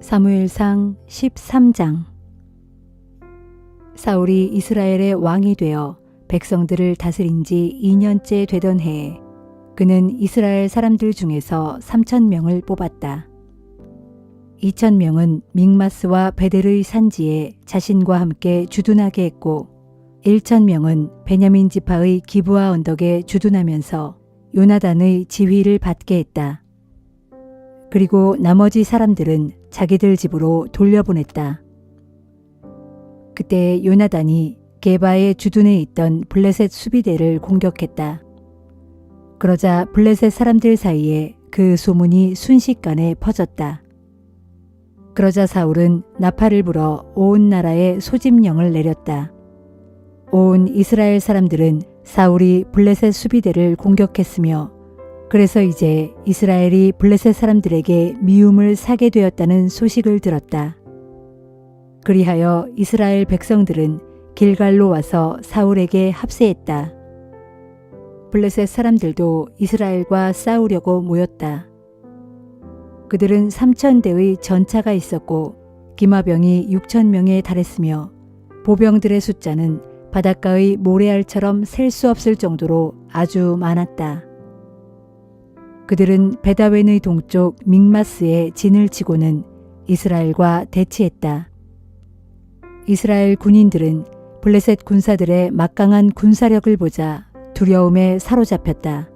사무엘상 13장. 사울이 이스라엘의 왕이 되어 백성들을 다스린 지 2년째 되던 해에 그는 이스라엘 사람들 중에서 3,000명을 뽑았다. 2,000명은 믹마스와 베델의 산지에 자신과 함께 주둔하게 했고 1,000명은 베냐민 지파의 기브아 언덕에 주둔하면서 요나단의 지휘를 받게 했다. 그리고 나머지 사람들은 자기들 집으로 돌려보냈다. 그때 요나단이 게바의 주둔에 있던 블레셋 수비대를 공격했다. 그러자 블레셋 사람들 사이에 그 소문이 순식간에 퍼졌다. 그러자 사울은 나팔을 불어 온 나라에 소집령을 내렸다. 온 이스라엘 사람들은 사울이 블레셋 수비대를 공격했으며 그래서 이제 이스라엘이 블레셋 사람들에게 미움을 사게 되었다는 소식을 들었다. 그리하여 이스라엘 백성들은 길갈로 와서 사울에게 합세했다. 블레셋 사람들도 이스라엘과 싸우려고 모였다. 그들은 3,000대의 전차가 있었고 기마병이 6,000명에 달했으며 보병들의 숫자는 바닷가의 모래알처럼 셀 수 없을 정도로 아주 많았다. 그들은 베다웬의 동쪽 믹마스에 진을 치고는 이스라엘과 대치했다. 이스라엘 군인들은 블레셋 군사들의 막강한 군사력을 보자 두려움에 사로잡혔다.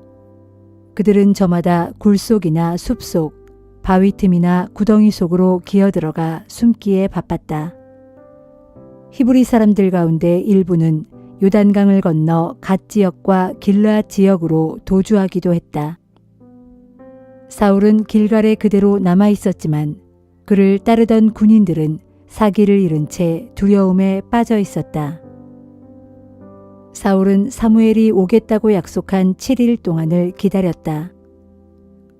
그들은 저마다 굴속이나 숲속, 바위 틈이나 구덩이 속으로 기어들어가 숨기에 바빴다. 히브리 사람들 가운데 일부는 요단강을 건너 갓 지역과 길르앗 지역으로 도주하기도 했다. 사울은 길갈에 그대로 남아 있었지만 그를 따르던 군인들은 사기를 잃은 채 두려움에 빠져 있었다. 사울은 사무엘이 오겠다고 약속한 7일 동안을 기다렸다.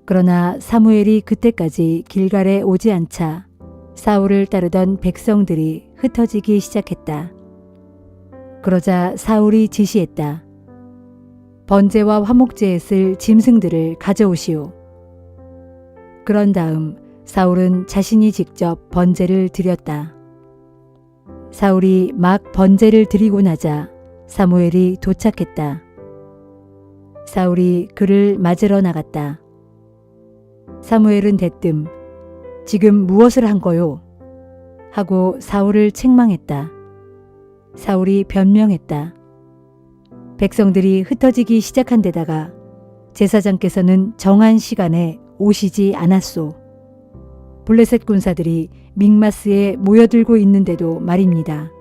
그러나 사무엘이 그때까지 길갈에 오지 않자 사울을 따르던 백성들이 흩어지기 시작했다. 그러자 사울이 지시했다. 번제와 화목제에 쓸 짐승들을 가져오시오. 그런 다음 사울은 자신이 직접 번제를 드렸다. 사울이 막 번제를 드리고 나자 사무엘이 도착했다. 사울이 그를 맞으러 나갔다. 사무엘은 대뜸 지금 무엇을 한 거요? 하고 사울을 책망했다. 사울이 변명했다. 백성들이 흩어지기 시작한 데다가 제사장께서는 정한 시간에 오시지 않았소. 블레셋 군사들이 믹마스에 모여들고 있는데도 말입니다.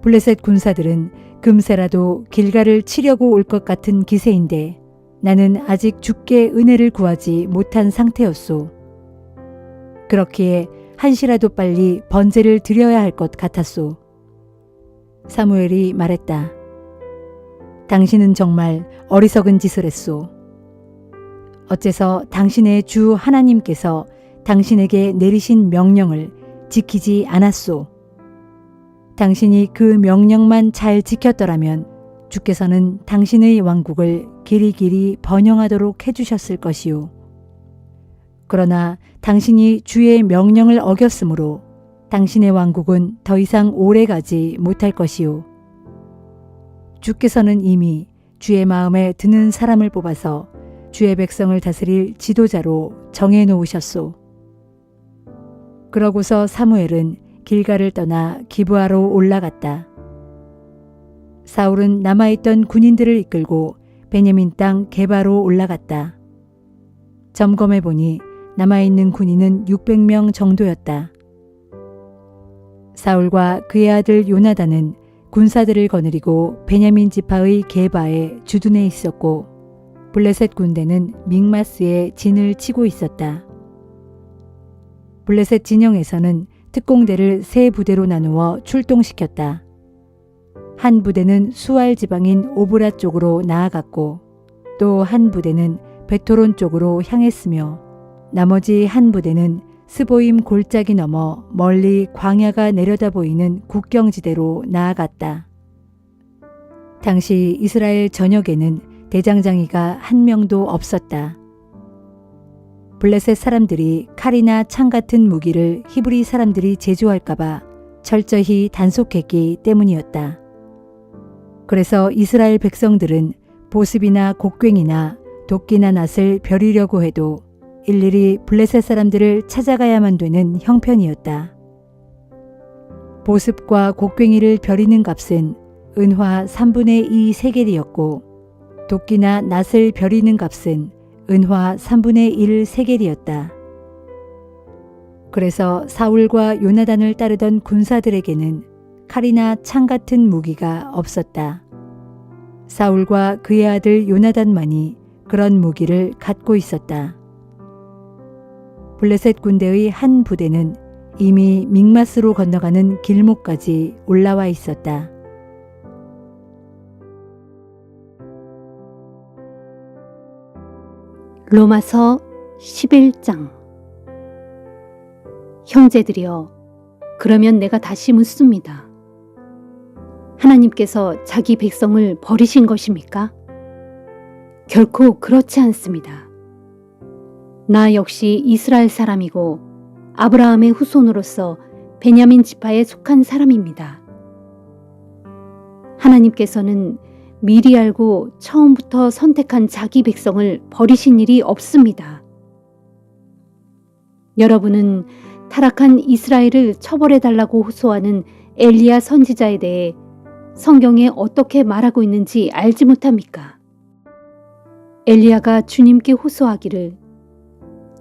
블레셋 군사들은 금세라도 길갈을 치려고 올 것 같은 기세인데 나는 아직 주께 은혜를 구하지 못한 상태였소. 그렇기에 한시라도 빨리 번제를 드려야 할 것 같았소. 사무엘이 말했다. 당신은 정말 어리석은 짓을 했소. 어째서 당신의 주 하나님께서 당신에게 내리신 명령을 지키지 않았소. 당신이 그 명령만 잘 지켰더라면 주께서는 당신의 왕국을 길이길이 번영하도록 해주셨을 것이요. 그러나 당신이 주의 명령을 어겼으므로 당신의 왕국은 더 이상 오래가지 못할 것이요. 주께서는 이미 주의 마음에 드는 사람을 뽑아서 주의 백성을 다스릴 지도자로 정해 놓으셨소. 그러고서 사무엘은 길갈을 떠나 기브아로 올라갔다. 사울은 남아있던 군인들을 이끌고 베냐민 땅 게바로 올라갔다. 점검해 보니 남아있는 군인은 600명 정도였다. 사울과 그의 아들 요나단은 군사들을 거느리고 베냐민 지파의 게바에 주둔해 있었고 블레셋 군대는 믹마스에 진을 치고 있었다. 블레셋 진영에서는 특공대를 세 부대로 나누어 출동시켰다. 한 부대는 수알 지방인 오브라 쪽으로 나아갔고 또 한 부대는 베토론 쪽으로 향했으며 나머지 한 부대는 스보임 골짜기 넘어 멀리 광야가 내려다 보이는 국경지대로 나아갔다. 당시 이스라엘 전역에는 대장장이가 한 명도 없었다. 블레셋 사람들이 칼이나 창 같은 무기를 히브리 사람들이 제조할까봐 철저히 단속했기 때문이었다. 그래서 이스라엘 백성들은 보습이나 곡괭이나 도끼나 낫을 벼리려고 해도 일일이 블레셋 사람들을 찾아가야만 되는 형편이었다. 보습과 곡괭이를 벼리는 값은 은화 3분의 2 세겔이었고 도끼나 낫을 벼리는 값은 은화 3분의 1 세겔이었다. 그래서 사울과 요나단을 따르던 군사들에게는 칼이나 창 같은 무기가 없었다. 사울과 그의 아들 요나단만이 그런 무기를 갖고 있었다. 블레셋 군대의 한 부대는 이미 믹마스로 건너가는 길목까지 올라와 있었다. 로마서 11장. 형제들이여, 그러면 내가 다시 묻습니다. 하나님께서 자기 백성을 버리신 것입니까? 결코 그렇지 않습니다. 나 역시 이스라엘 사람이고 아브라함의 후손으로서 베냐민 지파에 속한 사람입니다. 하나님께서는 미리 알고 처음부터 선택한 자기 백성을 버리신 일이 없습니다. 여러분은 타락한 이스라엘을 처벌해달라고 호소하는 엘리야 선지자에 대해 성경에 어떻게 말하고 있는지 알지 못합니까? 엘리야가 주님께 호소하기를,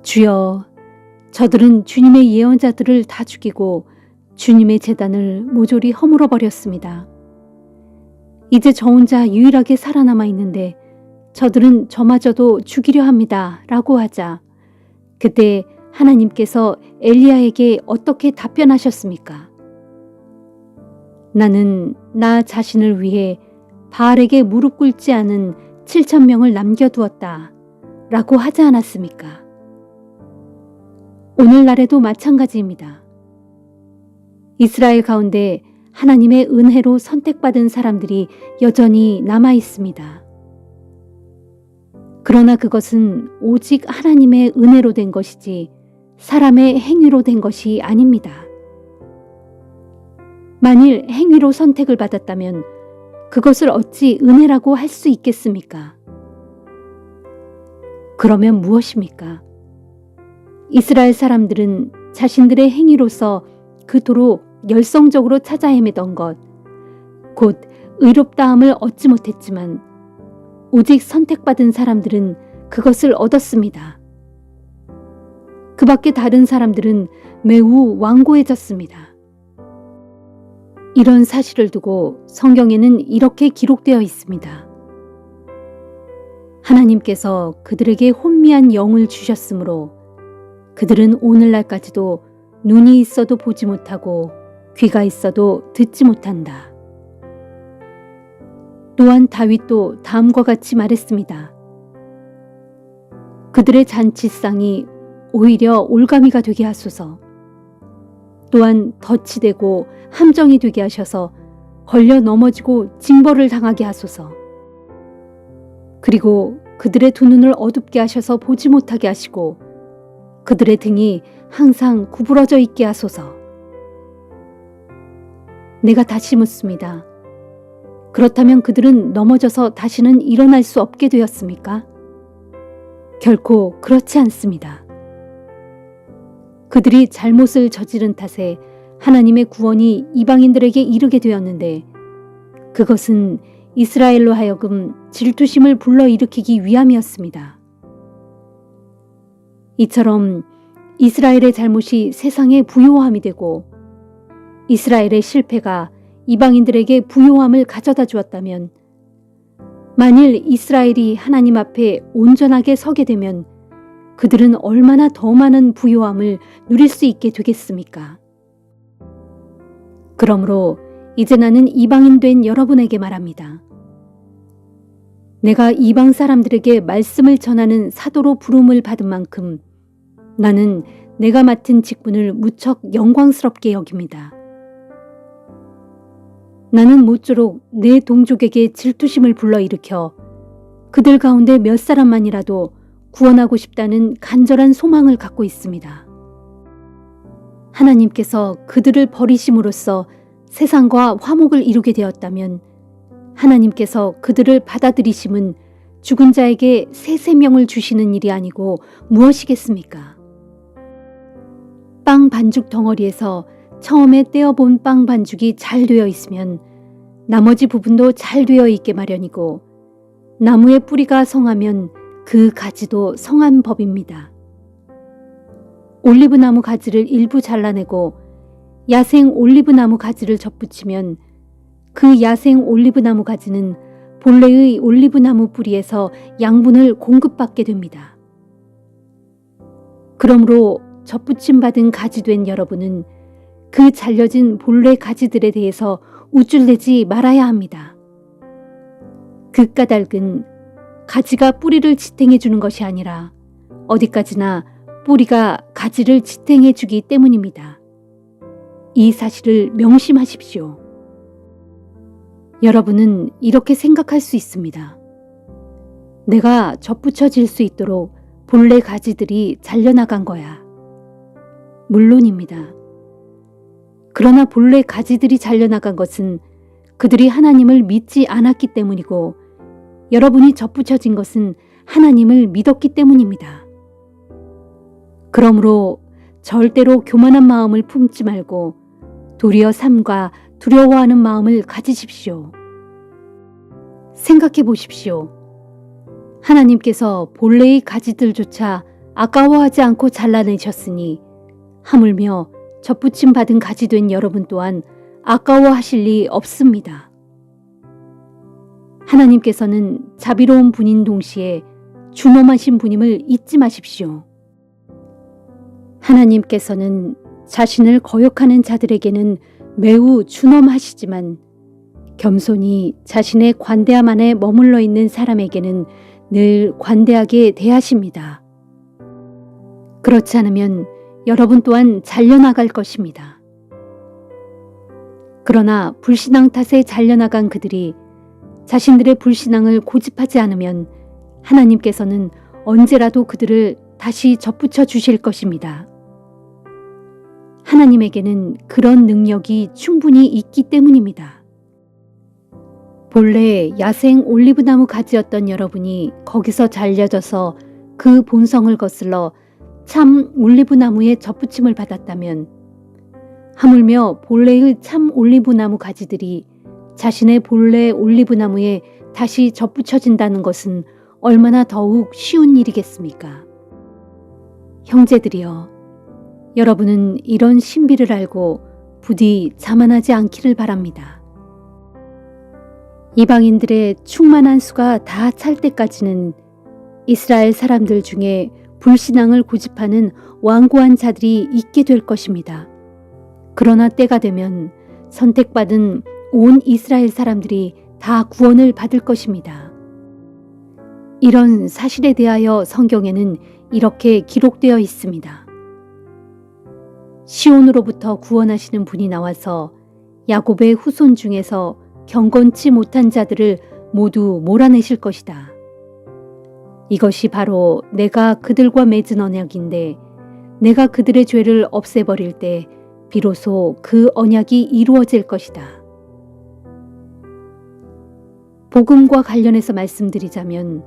주여, 저들은 주님의 예언자들을 다 죽이고 주님의 제단을 모조리 허물어 버렸습니다. 이제 저 혼자 유일하게 살아남아 있는데 저들은 저마저도 죽이려 합니다. 라고 하자, 그때 하나님께서 엘리야에게 어떻게 답변하셨습니까? 나는 나 자신을 위해 바알에게 무릎 꿇지 않은 7,000명을 남겨두었다. 라고 하지 않았습니까? 오늘날에도 마찬가지입니다. 이스라엘 가운데 하나님의 은혜로 선택받은 사람들이 여전히 남아 있습니다. 그러나 그것은 오직 하나님의 은혜로 된 것이지 사람의 행위로 된 것이 아닙니다. 만일 행위로 선택을 받았다면 그것을 어찌 은혜라고 할 수 있겠습니까? 그러면 무엇입니까? 이스라엘 사람들은 자신들의 행위로서 그토록 열성적으로 찾아 헤매던 것, 곧 의롭다함을 얻지 못했지만 오직 선택받은 사람들은 그것을 얻었습니다. 그 밖에 다른 사람들은 매우 완고해졌습니다. 이런 사실을 두고 성경에는 이렇게 기록되어 있습니다. 하나님께서 그들에게 혼미한 영을 주셨으므로 그들은 오늘날까지도 눈이 있어도 보지 못하고 귀가 있어도 듣지 못한다. 또한 다윗도 다음과 같이 말했습니다. 그들의 잔치상이 오히려 올가미가 되게 하소서. 또한 덫이 되고 함정이 되게 하셔서 걸려 넘어지고 징벌을 당하게 하소서. 그리고 그들의 두 눈을 어둡게 하셔서 보지 못하게 하시고 그들의 등이 항상 구부러져 있게 하소서. 내가 다시 묻습니다. 그렇다면 그들은 넘어져서 다시는 일어날 수 없게 되었습니까? 결코 그렇지 않습니다. 그들이 잘못을 저지른 탓에 하나님의 구원이 이방인들에게 이르게 되었는데 그것은 이스라엘로 하여금 질투심을 불러일으키기 위함이었습니다. 이처럼 이스라엘의 잘못이 세상에 부요함이 되고 이스라엘의 실패가 이방인들에게 부요함을 가져다 주었다면 만일 이스라엘이 하나님 앞에 온전하게 서게 되면 그들은 얼마나 더 많은 부요함을 누릴 수 있게 되겠습니까? 그러므로 이제 나는 이방인 된 여러분에게 말합니다. 내가 이방 사람들에게 말씀을 전하는 사도로 부름을 받은 만큼 나는 내가 맡은 직분을 무척 영광스럽게 여깁니다. 나는 모쪼록 내 동족에게 질투심을 불러일으켜 그들 가운데 몇 사람만이라도 구원하고 싶다는 간절한 소망을 갖고 있습니다. 하나님께서 그들을 버리심으로써 세상과 화목을 이루게 되었다면 하나님께서 그들을 받아들이심은 죽은 자에게 새 생명을 주시는 일이 아니고 무엇이겠습니까? 빵 반죽 덩어리에서 처음에 떼어본 빵 반죽이 잘 되어 있으면 나머지 부분도 잘 되어 있게 마련이고, 나무의 뿌리가 성하면 그 가지도 성한 법입니다. 올리브나무 가지를 일부 잘라내고 야생 올리브나무 가지를 접붙이면 그 야생 올리브나무 가지는 본래의 올리브나무 뿌리에서 양분을 공급받게 됩니다. 그러므로 접붙임 받은 가지 된 여러분은 그 잘려진 본래 가지들에 대해서 우쭐대지 말아야 합니다. 그 까닭은 가지가 뿌리를 지탱해 주는 것이 아니라 어디까지나 뿌리가 가지를 지탱해 주기 때문입니다. 이 사실을 명심하십시오. 여러분은 이렇게 생각할 수 있습니다. 내가 접붙여질 수 있도록 본래 가지들이 잘려나간 거야. 물론입니다. 그러나 본래 가지들이 잘려나간 것은 그들이 하나님을 믿지 않았기 때문이고, 여러분이 접붙여진 것은 하나님을 믿었기 때문입니다. 그러므로 절대로 교만한 마음을 품지 말고 도리어 삼가 두려워하는 마음을 가지십시오. 생각해 보십시오. 하나님께서 본래의 가지들조차 아까워하지 않고 잘라내셨으니 하물며 접붙임 받은 가지 된 여러분 또한 아까워하실 리 없습니다. 하나님께서는 자비로운 분인 동시에 준엄하신 분임을 잊지 마십시오. 하나님께서는 자신을 거역하는 자들에게는 매우 준엄하시지만 겸손히 자신의 관대함 안에 머물러 있는 사람에게는 늘 관대하게 대하십니다. 그렇지 않으면 여러분 또한 잘려나갈 것입니다. 그러나 불신앙 탓에 잘려나간 그들이 자신들의 불신앙을 고집하지 않으면 하나님께서는 언제라도 그들을 다시 접붙여 주실 것입니다. 하나님에게는 그런 능력이 충분히 있기 때문입니다. 본래 야생 올리브나무 가지였던 여러분이 거기서 잘려져서 그 본성을 거슬러 참 올리브나무에 접붙임을 받았다면, 하물며 본래의 참 올리브나무 가지들이 자신의 본래 올리브나무에 다시 접붙여진다는 것은 얼마나 더욱 쉬운 일이겠습니까? 형제들이여, 여러분은 이런 신비를 알고 부디 자만하지 않기를 바랍니다. 이방인들의 충만한 수가 다 찰 때까지는 이스라엘 사람들 중에 불신앙을 고집하는 완고한 자들이 있게 될 것입니다. 그러나 때가 되면 선택받은 온 이스라엘 사람들이 다 구원을 받을 것입니다. 이런 사실에 대하여 성경에는 이렇게 기록되어 있습니다. 시온으로부터 구원하시는 분이 나와서 야곱의 후손 중에서 경건치 못한 자들을 모두 몰아내실 것이다. 이것이 바로 내가 그들과 맺은 언약인데, 내가 그들의 죄를 없애버릴 때 비로소 그 언약이 이루어질 것이다. 복음과 관련해서 말씀드리자면,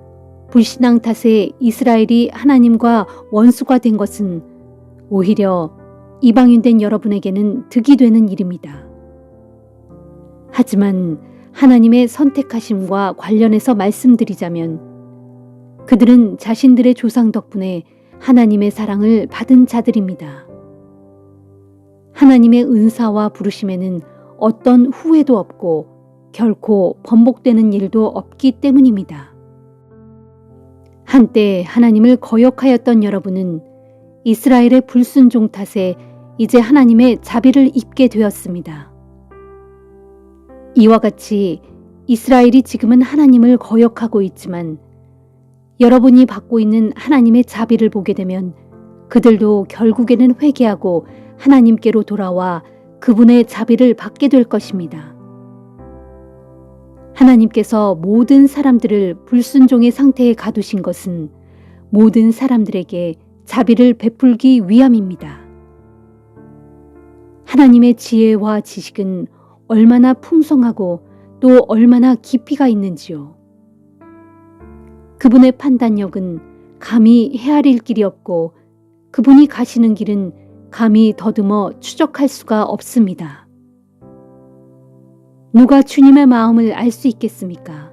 불신앙 탓에 이스라엘이 하나님과 원수가 된 것은 오히려 이방인 된 여러분에게는 득이 되는 일입니다. 하지만 하나님의 선택하심과 관련해서 말씀드리자면, 그들은 자신들의 조상 덕분에 하나님의 사랑을 받은 자들입니다. 하나님의 은사와 부르심에는 어떤 후회도 없고 결코 번복되는 일도 없기 때문입니다. 한때 하나님을 거역하였던 여러분은 이스라엘의 불순종 탓에 이제 하나님의 자비를 입게 되었습니다. 이와 같이 이스라엘이 지금은 하나님을 거역하고 있지만, 여러분이 받고 있는 하나님의 자비를 보게 되면 그들도 결국에는 회개하고 하나님께로 돌아와 그분의 자비를 받게 될 것입니다. 하나님께서 모든 사람들을 불순종의 상태에 가두신 것은 모든 사람들에게 자비를 베풀기 위함입니다. 하나님의 지혜와 지식은 얼마나 풍성하고 또 얼마나 깊이가 있는지요. 그분의 판단력은 감히 헤아릴 길이 없고 그분이 가시는 길은 감히 더듬어 추적할 수가 없습니다. 누가 주님의 마음을 알 수 있겠습니까?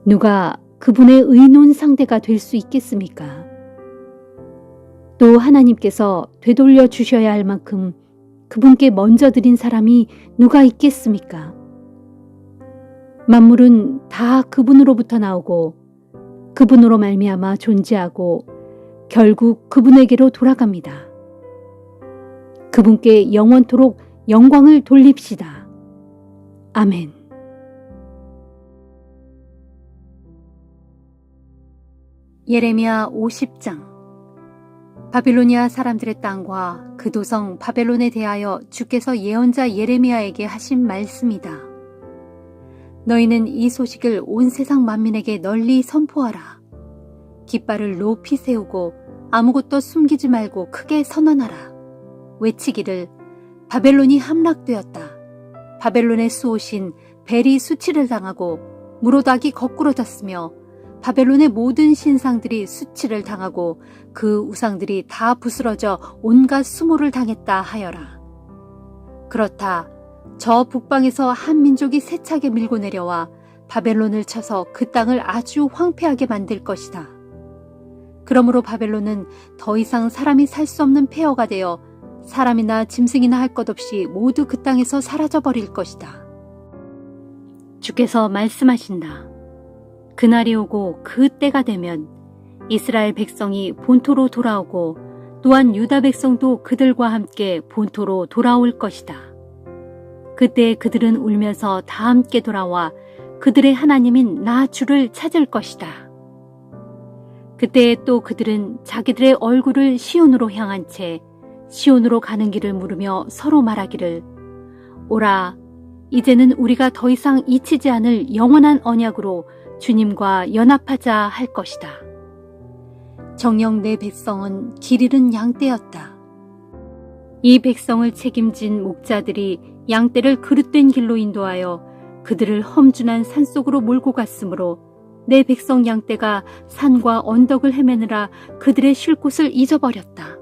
누가 그분의 의논 상대가 될 수 있겠습니까? 또 하나님께서 되돌려 주셔야 할 만큼 그분께 먼저 드린 사람이 누가 있겠습니까? 만물은 다 그분으로부터 나오고 그분으로 말미암아 존재하고 결국 그분에게로 돌아갑니다. 그분께 영원토록 영광을 돌립시다. 아멘. 예레미야 50장. 바빌로니아 사람들의 땅과 그 도성 바벨론에 대하여 주께서 예언자 예레미야에게 하신 말씀이다. 너희는 이 소식을 온 세상 만민에게 널리 선포하라. 깃발을 높이 세우고 아무것도 숨기지 말고 크게 선언하라. 외치기를 바벨론이 함락되었다. 바벨론의 수호신 벨이 수치를 당하고 무로닥이 거꾸러졌으며 바벨론의 모든 신상들이 수치를 당하고 그 우상들이 다 부스러져 온갖 수모를 당했다 하여라. 그렇다. 저 북방에서 한 민족이 세차게 밀고 내려와 바벨론을 쳐서 그 땅을 아주 황폐하게 만들 것이다. 그러므로 바벨론은 더 이상 사람이 살 수 없는 폐허가 되어 사람이나 짐승이나 할 것 없이 모두 그 땅에서 사라져 버릴 것이다. 주께서 말씀하신다. 그날이 오고 그 때가 되면 이스라엘 백성이 본토로 돌아오고 또한 유다 백성도 그들과 함께 본토로 돌아올 것이다. 그때 그들은 울면서 다 함께 돌아와 그들의 하나님인 나 주를 찾을 것이다. 그때 또 그들은 자기들의 얼굴을 시온으로 향한 채 시온으로 가는 길을 물으며 서로 말하기를 오라, 이제는 우리가 더 이상 잊히지 않을 영원한 언약으로 주님과 연합하자 할 것이다. 정녕 내 백성은 길 잃은 양떼였다. 이 백성을 책임진 목자들이 양떼를 그릇된 길로 인도하여 그들을 험준한 산속으로 몰고 갔으므로 내 백성 양떼가 산과 언덕을 헤매느라 그들의 쉴 곳을 잊어버렸다.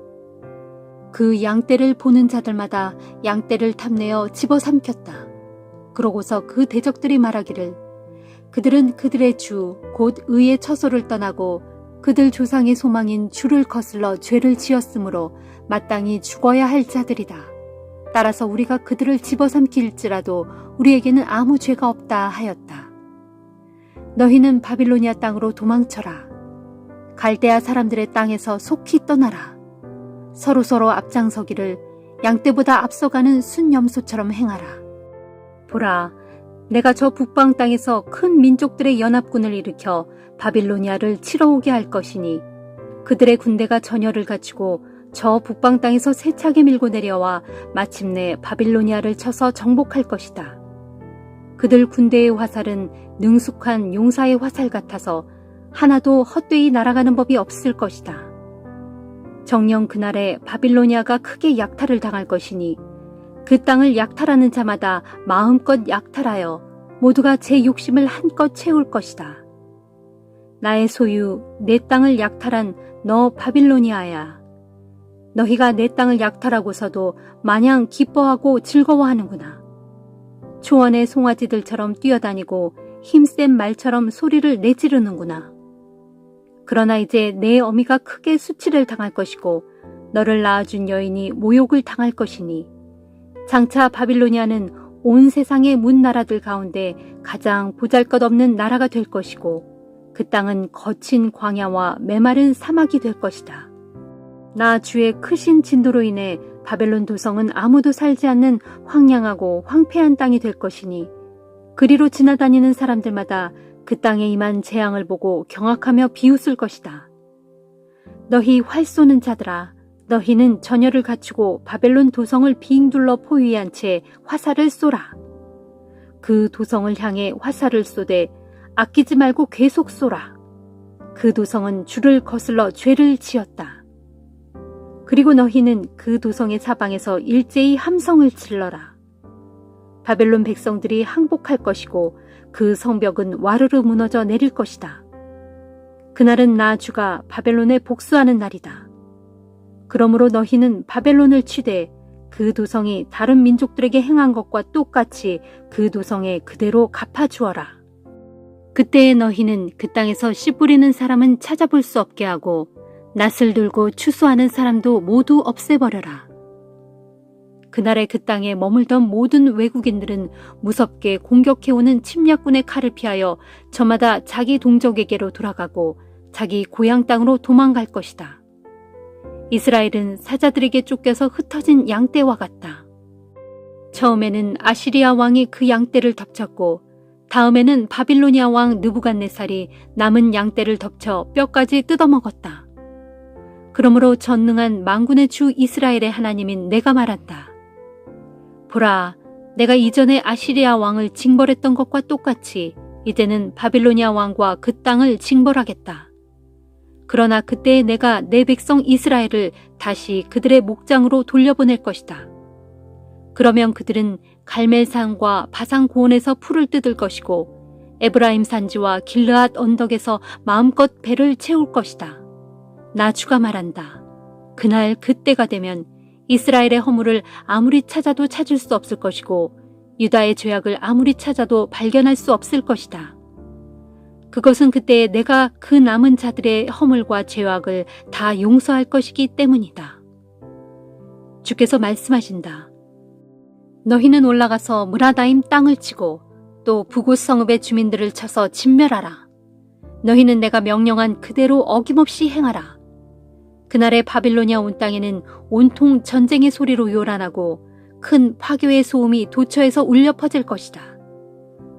그 양떼를 보는 자들마다 양떼를 탐내어 집어삼켰다. 그러고서 그 대적들이 말하기를 그들은 그들의 주 곧 의의 처소를 떠나고 그들 조상의 소망인 주를 거슬러 죄를 지었으므로 마땅히 죽어야 할 자들이다. 따라서 우리가 그들을 집어삼킬지라도 우리에게는 아무 죄가 없다 하였다. 너희는 바빌로니아 땅으로 도망쳐라. 갈대아 사람들의 땅에서 속히 떠나라. 서로서로 앞장서기를 양떼보다 앞서가는 순염소처럼 행하라. 보라, 내가 저 북방 땅에서 큰 민족들의 연합군을 일으켜 바빌로니아를 치러 오게 할 것이니 그들의 군대가 전열을 갖추고 저 북방 땅에서 세차게 밀고 내려와 마침내 바빌로니아를 쳐서 정복할 것이다. 그들 군대의 화살은 능숙한 용사의 화살 같아서 하나도 헛되이 날아가는 법이 없을 것이다. 정녕 그날에 바빌로니아가 크게 약탈을 당할 것이니 그 땅을 약탈하는 자마다 마음껏 약탈하여 모두가 제 욕심을 한껏 채울 것이다. 나의 소유, 내 땅을 약탈한 너 바빌로니아야. 너희가 내 땅을 약탈하고서도 마냥 기뻐하고 즐거워하는구나. 초원의 송아지들처럼 뛰어다니고 힘센 말처럼 소리를 내지르는구나. 그러나 이제 내 어미가 크게 수치를 당할 것이고 너를 낳아준 여인이 모욕을 당할 것이니 장차 바빌로니아는 온 세상의 문나라들 가운데 가장 보잘것없는 나라가 될 것이고 그 땅은 거친 광야와 메마른 사막이 될 것이다. 나 주의 크신 진도로 인해 바벨론 도성은 아무도 살지 않는 황량하고 황폐한 땅이 될 것이니 그리로 지나다니는 사람들마다 그 땅에 임한 재앙을 보고 경악하며 비웃을 것이다. 너희 활 쏘는 자들아, 너희는 전열을 갖추고 바벨론 도성을 빙 둘러 포위한 채 화살을 쏘라. 그 도성을 향해 화살을 쏘되 아끼지 말고 계속 쏘라. 그 도성은 주를 거슬러 죄를 지었다. 그리고 너희는 그 도성의 사방에서 일제히 함성을 질러라. 바벨론 백성들이 항복할 것이고 그 성벽은 와르르 무너져 내릴 것이다. 그날은 나 주가 바벨론에 복수하는 날이다. 그러므로 너희는 바벨론을 치되 그 도성이 다른 민족들에게 행한 것과 똑같이 그 도성에 그대로 갚아주어라. 그때에 너희는 그 땅에서 씨 뿌리는 사람은 찾아볼 수 없게 하고 낫을 들고 추수하는 사람도 모두 없애버려라. 그날에 그 땅에 머물던 모든 외국인들은 무섭게 공격해오는 침략군의 칼을 피하여 저마다 자기 동족에게로 돌아가고 자기 고향 땅으로 도망갈 것이다. 이스라엘은 사자들에게 쫓겨서 흩어진 양떼와 같다. 처음에는 아시리아 왕이 그 양떼를 덮쳤고 다음에는 바빌로니아 왕 느부갓네살이 남은 양떼를 덮쳐 뼈까지 뜯어먹었다. 그러므로 전능한 만군의 주 이스라엘의 하나님인 내가 말한다. 보라, 내가 이전에 아시리아 왕을 징벌했던 것과 똑같이 이제는 바빌로니아 왕과 그 땅을 징벌하겠다. 그러나 그때 내가 내 백성 이스라엘을 다시 그들의 목장으로 돌려보낼 것이다. 그러면 그들은 갈멜산과 바산 고원에서 풀을 뜯을 것이고 에브라임 산지와 길르앗 언덕에서 마음껏 배를 채울 것이다. 나 주가 말한다. 그날 그때가 되면 이스라엘의 허물을 아무리 찾아도 찾을 수 없을 것이고 유다의 죄악을 아무리 찾아도 발견할 수 없을 것이다. 그것은 그때 내가 그 남은 자들의 허물과 죄악을 다 용서할 것이기 때문이다. 주께서 말씀하신다. 너희는 올라가서 무라다임 땅을 치고 또 부곳 성읍의 주민들을 쳐서 진멸하라. 너희는 내가 명령한 그대로 어김없이 행하라. 그날의 바빌로니아 온 땅에는 온통 전쟁의 소리로 요란하고 큰 파교의 소음이 도처에서 울려 퍼질 것이다.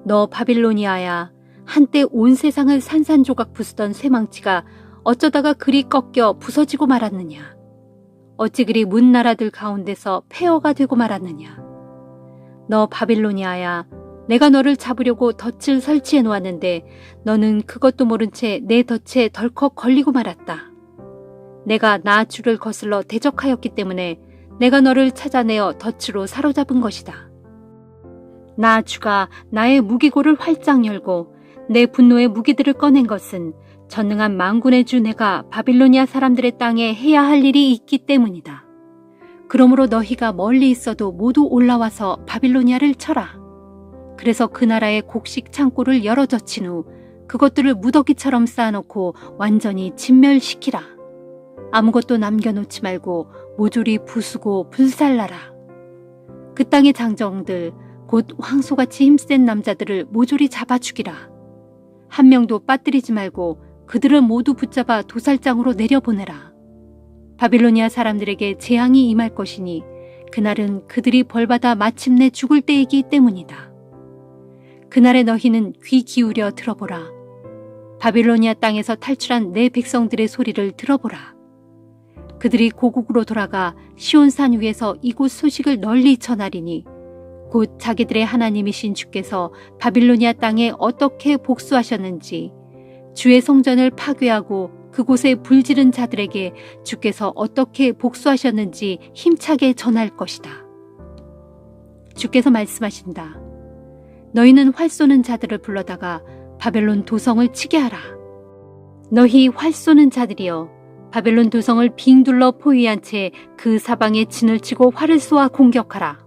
너 바빌로니아야, 한때 온 세상을 산산조각 부수던 쇠망치가 어쩌다가 그리 꺾여 부서지고 말았느냐. 어찌 그리 문 나라들 가운데서 폐허가 되고 말았느냐. 너 바빌로니아야, 내가 너를 잡으려고 덫을 설치해 놓았는데 너는 그것도 모른 채 내 덫에 덜컥 걸리고 말았다. 내가 나 주를 거슬러 대적하였기 때문에 내가 너를 찾아내어 덫으로 사로잡은 것이다. 나 주가 나의 무기고를 활짝 열고 내 분노의 무기들을 꺼낸 것은 전능한 만군의 주 내가 바빌로니아 사람들의 땅에 해야 할 일이 있기 때문이다. 그러므로 너희가 멀리 있어도 모두 올라와서 바빌로니아를 쳐라. 그래서 그 나라의 곡식 창고를 열어 젖힌 후 그것들을 무더기처럼 쌓아놓고 완전히 진멸시키라. 아무것도 남겨놓지 말고 모조리 부수고 불살라라. 그 땅의 장정들, 곧 황소같이 힘센 남자들을 모조리 잡아 죽이라. 한 명도 빠뜨리지 말고 그들을 모두 붙잡아 도살장으로 내려보내라. 바빌로니아 사람들에게 재앙이 임할 것이니 그날은 그들이 벌받아 마침내 죽을 때이기 때문이다. 그날에 너희는 귀 기울여 들어보라. 바빌로니아 땅에서 탈출한 내 백성들의 소리를 들어보라. 그들이 고국으로 돌아가 시온산 위에서 이곳 소식을 널리 전하리니 곧 자기들의 하나님이신 주께서 바빌로니아 땅에 어떻게 복수하셨는지, 주의 성전을 파괴하고 그곳에 불지른 자들에게 주께서 어떻게 복수하셨는지 힘차게 전할 것이다. 주께서 말씀하신다. 너희는 활 쏘는 자들을 불러다가 바벨론 도성을 치게 하라. 너희 활 쏘는 자들이여, 바벨론 도성을 빙 둘러 포위한 채 그 사방에 진을 치고 활을 쏘아 공격하라.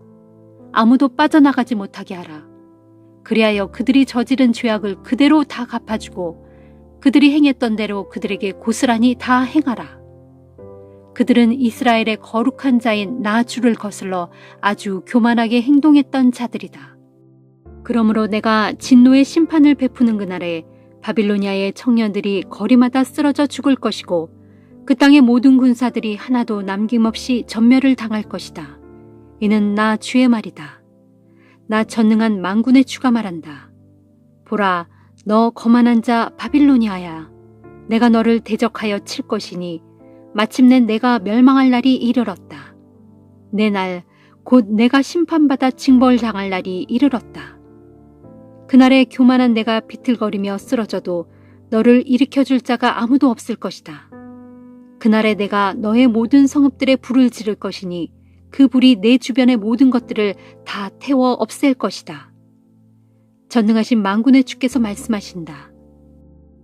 아무도 빠져나가지 못하게 하라. 그리하여 그들이 저지른 죄악을 그대로 다 갚아주고 그들이 행했던 대로 그들에게 고스란히 다 행하라. 그들은 이스라엘의 거룩한 자인 나 주를 거슬러 아주 교만하게 행동했던 자들이다. 그러므로 내가 진노의 심판을 베푸는 그날에 바빌로니아의 청년들이 거리마다 쓰러져 죽을 것이고 그 땅의 모든 군사들이 하나도 남김없이 전멸을 당할 것이다. 이는 나 주의 말이다. 나 전능한 만군의 주가 말한다. 보라, 너 거만한 자 바빌로니아야. 내가 너를 대적하여 칠 것이니 마침내 내가 멸망할 날이 이르렀다. 내 날, 곧 내가 심판받아 징벌당할 날이 이르렀다. 그날에 교만한 내가 비틀거리며 쓰러져도 너를 일으켜줄 자가 아무도 없을 것이다. 그날에 내가 너의 모든 성읍들에 불을 지를 것이니 그 불이 내 주변의 모든 것들을 다 태워 없앨 것이다. 전능하신 만군의 주께서 말씀하신다.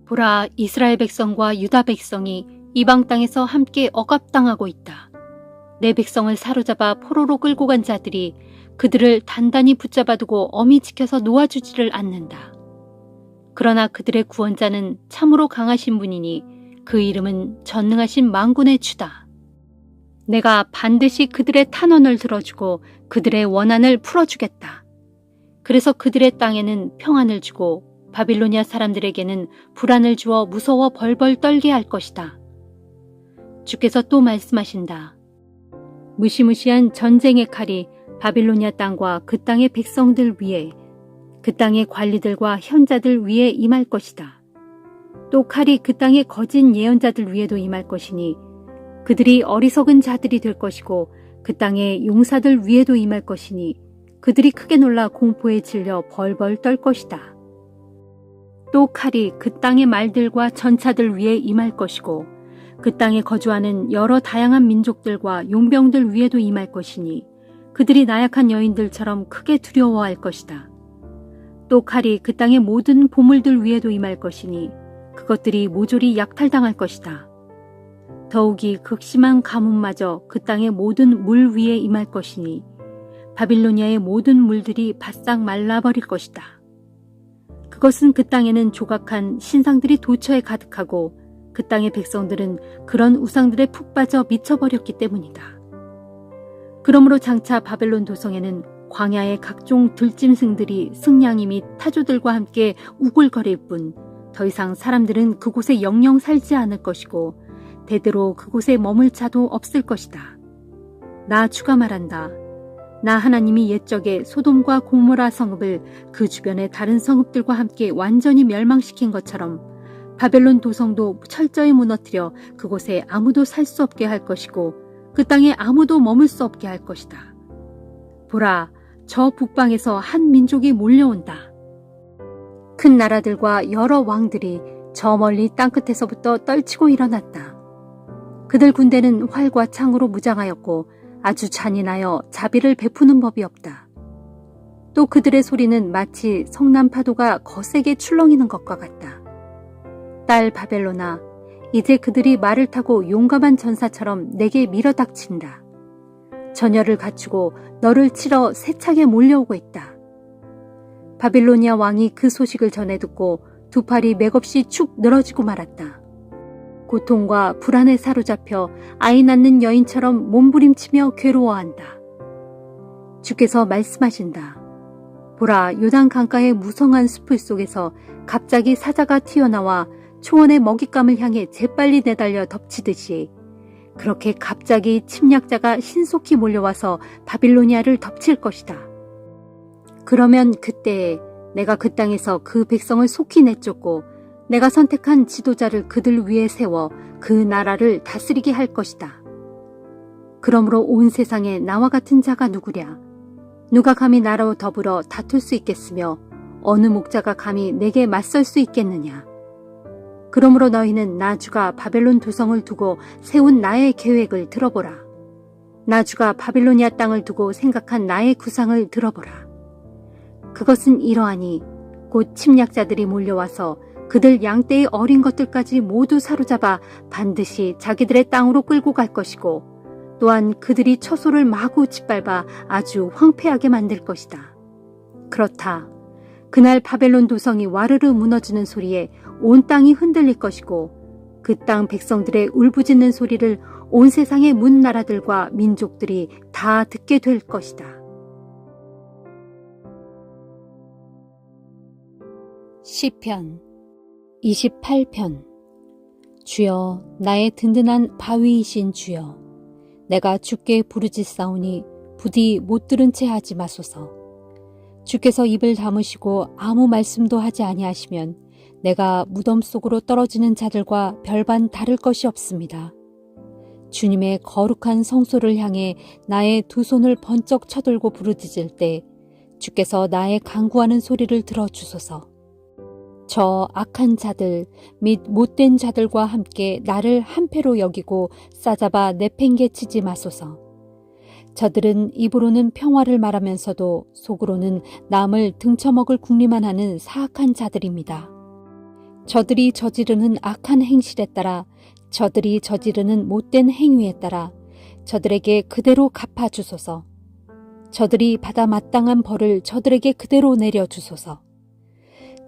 보라, 이스라엘 백성과 유다 백성이 이방 땅에서 함께 억압당하고 있다. 내 백성을 사로잡아 포로로 끌고 간 자들이 그들을 단단히 붙잡아두고 엄히 지켜서 놓아주지를 않는다. 그러나 그들의 구원자는 참으로 강하신 분이니 그 이름은 전능하신 만군의 주다. 내가 반드시 그들의 탄원을 들어주고 그들의 원한을 풀어주겠다. 그래서 그들의 땅에는 평안을 주고 바빌로니아 사람들에게는 불안을 주어 무서워 벌벌 떨게 할 것이다. 주께서 또 말씀하신다. 무시무시한 전쟁의 칼이 바빌로니아 땅과 그 땅의 백성들 위에, 그 땅의 관리들과 현자들 위에 임할 것이다. 또 칼이 그 땅의 거짓 예언자들 위에도 임할 것이니 그들이 어리석은 자들이 될 것이고 그 땅의 용사들 위에도 임할 것이니 그들이 크게 놀라 공포에 질려 벌벌 떨 것이다. 또 칼이 그 땅의 말들과 전차들 위에 임할 것이고 그 땅에 거주하는 여러 다양한 민족들과 용병들 위에도 임할 것이니 그들이 나약한 여인들처럼 크게 두려워할 것이다. 또 칼이 그 땅의 모든 보물들 위에도 임할 것이니 그것들이 모조리 약탈당할 것이다. 더욱이 극심한 가뭄마저 그 땅의 모든 물 위에 임할 것이니 바빌로니아의 모든 물들이 바싹 말라버릴 것이다. 그것은 그 땅에는 조각한 신상들이 도처에 가득하고 그 땅의 백성들은 그런 우상들에 푹 빠져 미쳐버렸기 때문이다. 그러므로 장차 바벨론 도성에는 광야의 각종 들짐승들이 승냥이 및 타조들과 함께 우글거릴 뿐 더 이상 사람들은 그곳에 영영 살지 않을 것이고 대대로 그곳에 머물 자도 없을 것이다. 나 주가 말한다. 나 하나님이 옛적에 소돔과 고모라 성읍을 그 주변의 다른 성읍들과 함께 완전히 멸망시킨 것처럼 바벨론 도성도 철저히 무너뜨려 그곳에 아무도 살 수 없게 할 것이고 그 땅에 아무도 머물 수 없게 할 것이다. 보라, 저 북방에서 한 민족이 몰려온다. 큰 나라들과 여러 왕들이 저 멀리 땅끝에서부터 떨치고 일어났다. 그들 군대는 활과 창으로 무장하였고 아주 잔인하여 자비를 베푸는 법이 없다. 또 그들의 소리는 마치 성난 파도가 거세게 출렁이는 것과 같다. 딸 바벨로나, 이제 그들이 말을 타고 용감한 전사처럼 내게 밀어닥친다. 전열을 갖추고 너를 치러 세차게 몰려오고 있다. 바빌로니아 왕이 그 소식을 전해 듣고 두 팔이 맥없이 축 늘어지고 말았다. 고통과 불안에 사로잡혀 아이 낳는 여인처럼 몸부림치며 괴로워한다. 주께서 말씀하신다. 보라, 요단 강가의 무성한 숲을 속에서 갑자기 사자가 튀어나와 초원의 먹잇감을 향해 재빨리 내달려 덮치듯이 그렇게 갑자기 침략자가 신속히 몰려와서 바빌로니아를 덮칠 것이다. 그러면 그때에 내가 그 땅에서 그 백성을 속히 내쫓고 내가 선택한 지도자를 그들 위에 세워 그 나라를 다스리게 할 것이다. 그러므로 온 세상에 나와 같은 자가 누구랴? 누가 감히 나라와 더불어 다툴 수 있겠으며 어느 목자가 감히 내게 맞설 수 있겠느냐? 그러므로 너희는 나 주가 바벨론 도성을 두고 세운 나의 계획을 들어보라. 나 주가 바빌로니아 땅을 두고 생각한 나의 구상을 들어보라. 그것은 이러하니 곧 침략자들이 몰려와서 그들 양떼의 어린 것들까지 모두 사로잡아 반드시 자기들의 땅으로 끌고 갈 것이고 또한 그들이 처소를 마구 짓밟아 아주 황폐하게 만들 것이다. 그렇다. 그날 바벨론 도성이 와르르 무너지는 소리에 온 땅이 흔들릴 것이고 그 땅 백성들의 울부짖는 소리를 온 세상의 문 나라들과 민족들이 다 듣게 될 것이다. 시편 28편. 주여, 나의 든든한 바위이신 주여, 내가 주께 부르짖사오니 부디 못 들은 채 하지 마소서. 주께서 입을 다무시고 아무 말씀도 하지 아니하시면 내가 무덤 속으로 떨어지는 자들과 별반 다를 것이 없습니다. 주님의 거룩한 성소를 향해 나의 두 손을 번쩍 쳐들고 부르짖을 때 주께서 나의 간구하는 소리를 들어주소서. 저 악한 자들 및 못된 자들과 함께 나를 한패로 여기고 싸잡아 내팽개치지 마소서. 저들은 입으로는 평화를 말하면서도 속으로는 남을 등쳐먹을 궁리만 하는 사악한 자들입니다. 저들이 저지르는 악한 행실에 따라, 저들이 저지르는 못된 행위에 따라 저들에게 그대로 갚아주소서. 저들이 받아 마땅한 벌을 저들에게 그대로 내려주소서.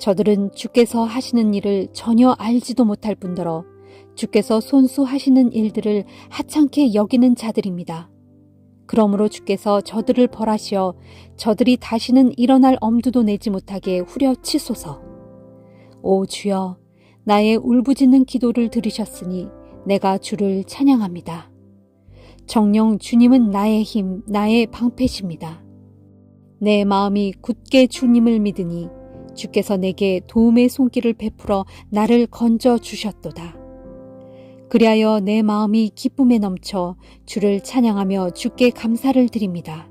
저들은 주께서 하시는 일을 전혀 알지도 못할 뿐더러 주께서 손수하시는 일들을 하찮게 여기는 자들입니다. 그러므로 주께서 저들을 벌하시어 저들이 다시는 일어날 엄두도 내지 못하게 후려치소서. 오 주여, 나의 울부짖는 기도를 들으셨으니 내가 주를 찬양합니다. 정녕 주님은 나의 힘, 나의 방패십니다. 내 마음이 굳게 주님을 믿으니 주께서 내게 도움의 손길을 베풀어 나를 건져 주셨도다. 그리하여 내 마음이 기쁨에 넘쳐 주를 찬양하며 주께 감사를 드립니다.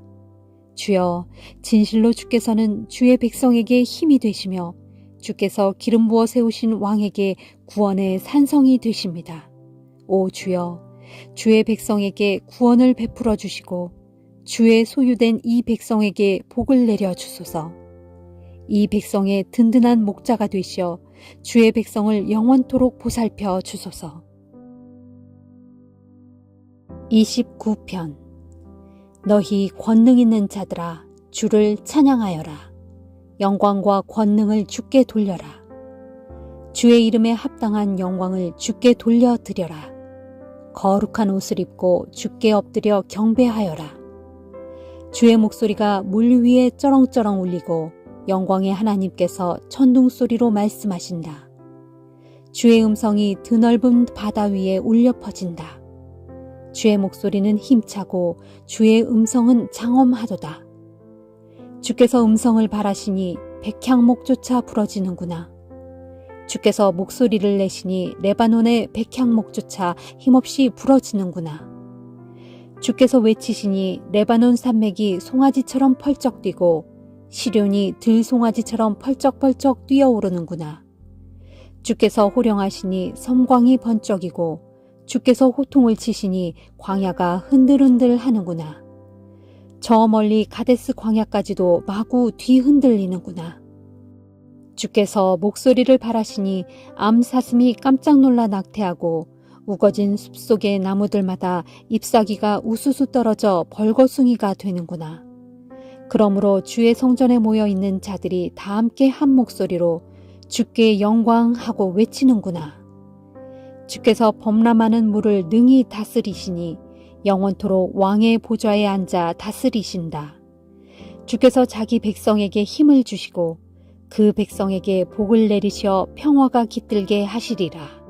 주여, 진실로 주께서는 주의 백성에게 힘이 되시며 주께서 기름 부어 세우신 왕에게 구원의 산성이 되십니다. 오 주여, 주의 백성에게 구원을 베풀어 주시고 주의 소유된 이 백성에게 복을 내려 주소서. 이 백성의 든든한 목자가 되시어 주의 백성을 영원토록 보살펴 주소서. 29편. 너희 권능 있는 자들아, 주를 찬양하여라. 영광과 권능을 주께 돌려라. 주의 이름에 합당한 영광을 주께 돌려드려라. 거룩한 옷을 입고 주께 엎드려 경배하여라. 주의 목소리가 물 위에 쩌렁쩌렁 울리고 영광의 하나님께서 천둥소리로 말씀하신다. 주의 음성이 드넓은 바다 위에 울려 퍼진다. 주의 목소리는 힘차고 주의 음성은 장엄하도다. 주께서 음성을 발하시니 백향목조차 부러지는구나. 주께서 목소리를 내시니 레바논의 백향목조차 힘없이 부러지는구나. 주께서 외치시니 레바논 산맥이 송아지처럼 펄쩍 뛰고 시련이 들송아지처럼 펄쩍펄쩍 뛰어오르는구나. 주께서 호령하시니 섬광이 번쩍이고 주께서 호통을 치시니 광야가 흔들흔들 하는구나. 저 멀리 가데스 광야까지도 마구 뒤흔들리는구나. 주께서 목소리를 발하시니 암사슴이 깜짝 놀라 낙태하고 우거진 숲속의 나무들마다 잎사귀가 우수수 떨어져 벌거숭이가 되는구나. 그러므로 주의 성전에 모여 있는 자들이 다 함께 한 목소리로 주께 영광하고 외치는구나. 주께서 범람하는 물을 능히 다스리시니 영원토록 왕의 보좌에 앉아 다스리신다. 주께서 자기 백성에게 힘을 주시고 그 백성에게 복을 내리시어 평화가 깃들게 하시리라.